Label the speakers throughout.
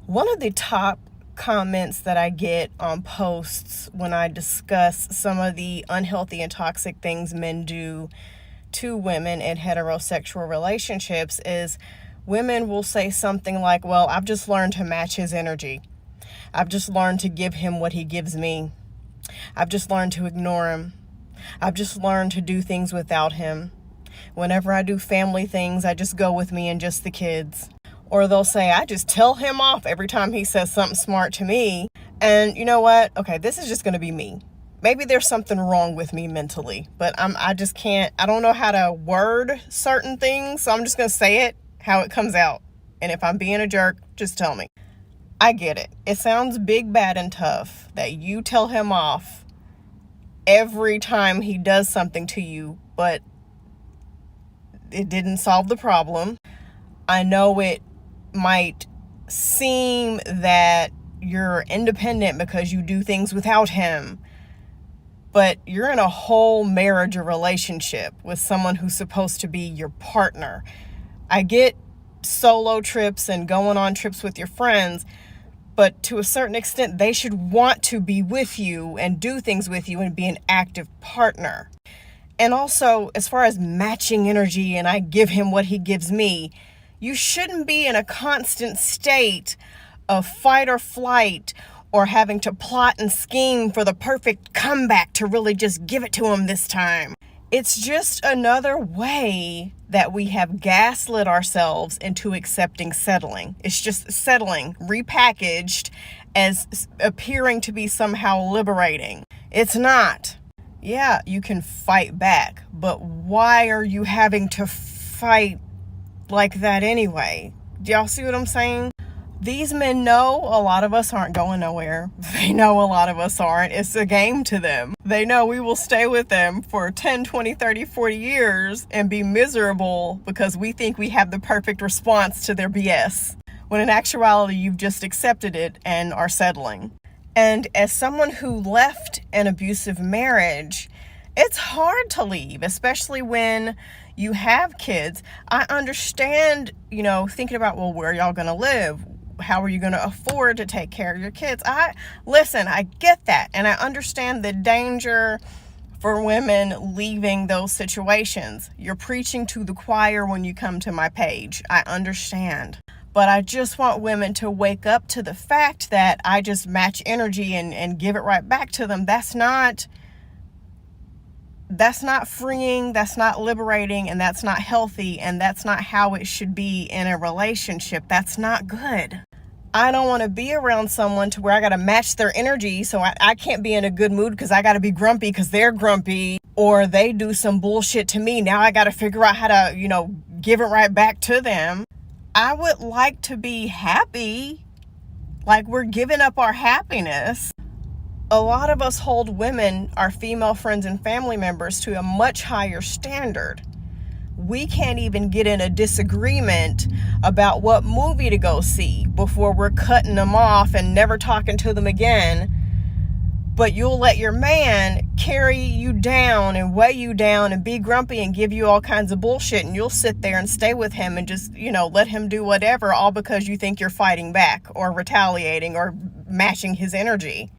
Speaker 1: One of the top comments that I get on posts when I discuss some of the unhealthy and toxic things men do to women in heterosexual relationships is women will say something like, well, I've just learned to match his energy. I've just learned to give him what he gives me. I've just learned to ignore him. I've just learned to do things without him. Whenever I do family things, I just go with me and just the kids. Or they'll say, I just tell him off every time he says something smart to me. And you know what? Okay, this is just going to be me. Maybe there's something wrong with me mentally, but I just can't, I don't know how to word certain things. So I'm just going to say it how it comes out. And if I'm being a jerk, just tell me. I get it. It sounds big, bad, and tough that you tell him off every time he does something to you, but it didn't solve the problem. I know it might seem that you're independent because you do things without him, but you're in a whole marriage or relationship with someone who's supposed to be your partner. I get solo trips and going on trips with your friends, but to a certain extent, they should want to be with you and do things with you and be an active partner. And also, as far as matching energy and I give him what he gives me, you shouldn't be in a constant state of fight or flight or having to plot and scheme for the perfect comeback to really just give it to him this time. It's just another way that we have gaslit ourselves into accepting settling. It's just settling, repackaged as appearing to be somehow liberating. It's not. Yeah, you can fight back, but why are you having to fight like that anyway? Do y'all see what I'm saying? These men know a lot of us aren't going nowhere. They know a lot of us aren't. It's a game to them. They know we will stay with them for 10, 20, 30, 40 years and be miserable because we think we have the perfect response to their BS. When in actuality, you've just accepted it and are settling. And as someone who left an abusive marriage, it's hard to leave, especially when you have kids. I understand, thinking about, well, where are y'all going to live? How are you going to afford to take care of your kids? I get that. And I understand the danger for women leaving those situations. You're preaching to the choir when you come to my page. I understand. But I just want women to wake up to the fact that I just match energy and give it right back to them. That's not freeing, that's not liberating, and that's not healthy, and that's not how it should be in a relationship. That's not good. I don't want to be around someone to where I got to match their energy, so I can't be in a good mood because I got to be grumpy because they're grumpy, or they do some bullshit to me. Now I got to figure out how to, give it right back to them. I would like to be happy, like we're giving up our happiness. A lot of us hold women, our female friends and family members, to a much higher standard. We can't even get in a disagreement about what movie to go see before we're cutting them off and never talking to them again. But you'll let your man carry you down and weigh you down and be grumpy and give you all kinds of bullshit, and you'll sit there and stay with him and just, let him do whatever, all because you think you're fighting back or retaliating or matching his energy.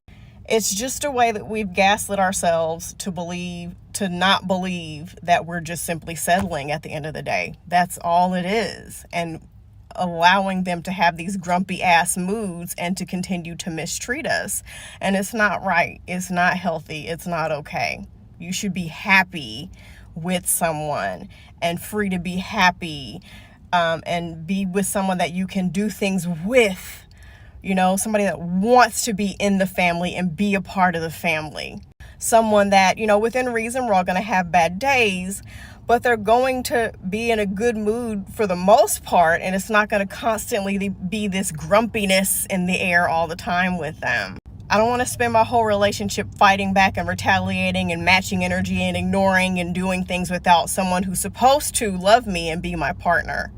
Speaker 1: It's just a way that we've gaslit ourselves to not believe that we're just simply settling at the end of the day. That's all it is. And allowing them to have these grumpy ass moods and to continue to mistreat us. And it's not right. It's not healthy. It's not okay. You should be happy with someone and free to be happy, and be with someone that you can do things with. Somebody that wants to be in the family and be a part of the family. Someone that, within reason, we're all going to have bad days, but they're going to be in a good mood for the most part, and it's not going to constantly be this grumpiness in the air all the time with them. I don't want to spend my whole relationship fighting back and retaliating and matching energy and ignoring and doing things without someone who's supposed to love me and be my partner.